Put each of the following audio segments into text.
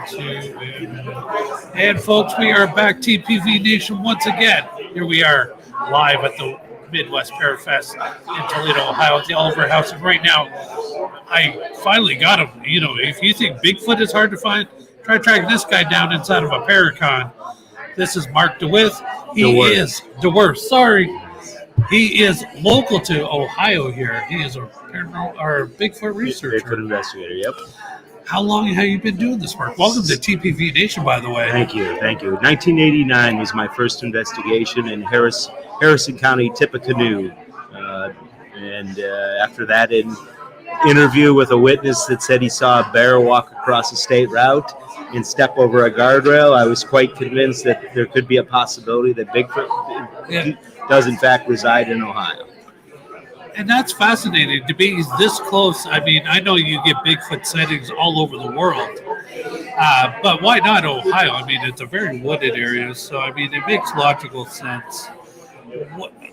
two, and folks, we are back, TPV Nation, once again. Here we are, live at the Midwest Parafest in Toledo, Ohio, at the Oliver House. And right now, I finally got him. You know, if you think Bigfoot is hard to find, try tracking this guy down inside of a Paracon. This is Marc Dewerth. Dewerth. Sorry. He is local to Ohio here. He is a Bigfoot researcher. Bigfoot investigator, yep. How long have you been doing this work? Welcome to TPV Nation, by the way. Thank you. 1989 was my first investigation in Harrison County, Tippecanoe. And after that, an interview with a witness that said he saw a bear walk across a state route and step over a guardrail, I was quite convinced that there could be a possibility that Bigfoot does in fact reside in Ohio. And that's fascinating to be this close. I mean, I know you get Bigfoot sightings all over the world, but why not Ohio? I mean, it's a very wooded area, so I mean, it makes logical sense.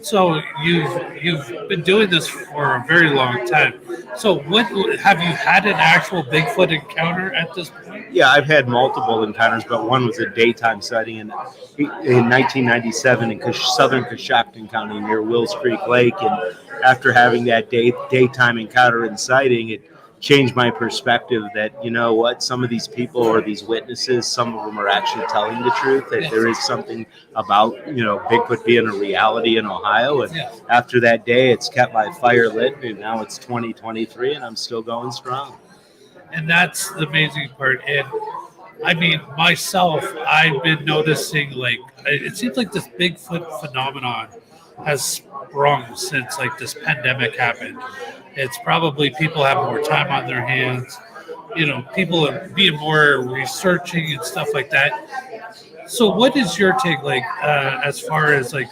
So you've been doing this for a very long time. So what have you had an actual Bigfoot encounter at this point? Yeah, I've had multiple encounters, but one was a daytime sighting in 1997 in southern Coshocton County near Wills Creek Lake. And after having that daytime encounter and sighting, it changed my perspective that, you know what, some of these people or these witnesses, some of them are actually telling the truth, that there is something about, you know, Bigfoot being a reality in Ohio. And after that day, it's kept my fire lit, and now it's 2023 and I'm still going strong. And that's the amazing part. And I mean, myself, I've been noticing, like, it seems like this Bigfoot phenomenon has sprung since like this pandemic happened. It's probably people have more time on their hands. You know, people are being more researching and stuff like that. So what is your take, like, as far as like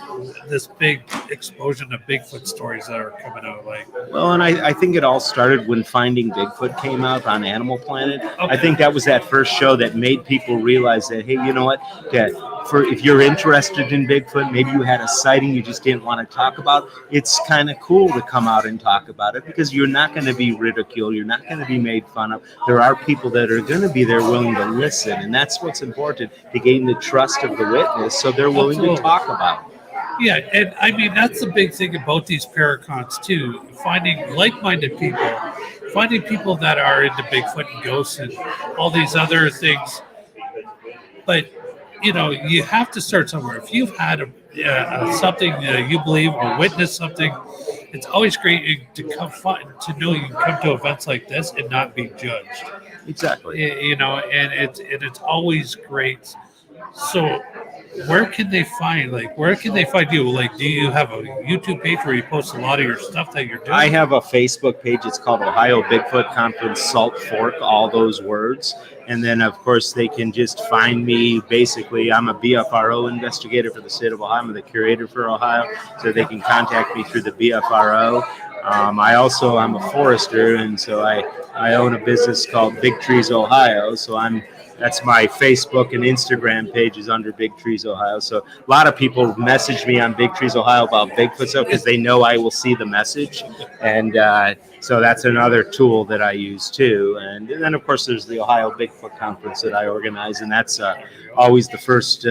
this big explosion of Bigfoot stories that are coming out? Like, well, and I think it all started when Finding Bigfoot came out on Animal Planet. Okay. I think that was that first show that made people realize that, hey, you know what? If you're interested in Bigfoot, maybe you had a sighting you just didn't want to talk about, it's kind of cool to come out and talk about it because you're not going to be ridiculed. You're not going to be made fun of. There are people that are going to be there willing to listen, and that's what's important, to gain the trust of the witness so they're willing to talk about it. Yeah, and I mean, that's the big thing about these Paracons, too. Finding like-minded people, finding people that are into Bigfoot and ghosts and all these other things. But you know, you have to start somewhere. If you've had something you believe or witnessed something, it's always great to to know you can come to events like this and not be judged. Exactly. You know, and it's always great. So, where can they find you? Like, do you have a YouTube page where you post a lot of your stuff that you're doing? I have a Facebook page. It's called Ohio Bigfoot Conference Salt Fork, all those words. And then, of course, they can just find me. Basically, I'm a BFRO investigator for the state of Ohio. I'm the curator for Ohio, so they can contact me through the BFRO. I'm a forester, and so I own a business called Big Trees Ohio. So that's my Facebook and Instagram pages under Big Trees Ohio. So a lot of people message me on Big Trees Ohio about Bigfoot stuff because they know I will see the message. And so that's another tool that I use too. And then, of course, there's the Ohio Bigfoot Conference that I organize. And that's always the first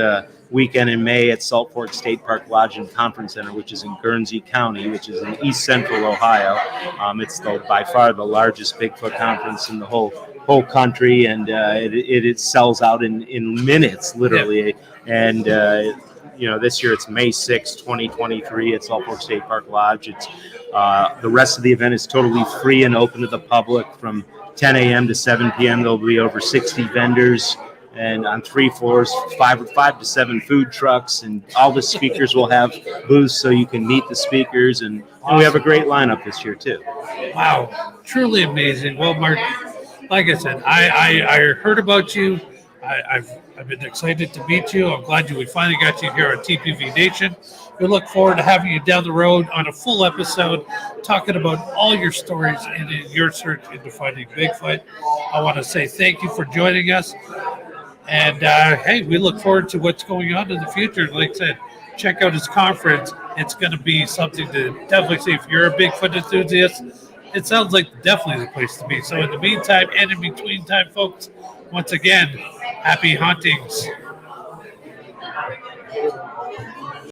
weekend in May at Salt Fork State Park Lodge and Conference Center, which is in Guernsey County, which is in east central Ohio. It's by far the largest Bigfoot conference in the whole country, and it sells out in minutes, literally. Yeah. And this year it's May 6th, 2023 at Salt Fork State Park Lodge. It's the rest of the event is totally free and open to the public from 10 a.m. to 7 p.m. There'll be over 60 vendors, and on 3 floors, 5 to 7 food trucks, and all the speakers will have booths so you can meet the speakers, and we have a great lineup this year too. Wow, truly amazing. Well, Marc, like I said, I heard about you. I've been excited to meet you. I'm glad we finally got you here on TPV Nation. We look forward to having you down the road on a full episode talking about all your stories and in your search into finding Bigfoot. I want to say thank you for joining us. And, hey, we look forward to what's going on in the future. Like I said, check out his conference. It's going to be something to definitely see. If you're a Bigfoot enthusiast, it sounds like definitely the place to be. So in the meantime and in between time, folks, once again, Happy huntings.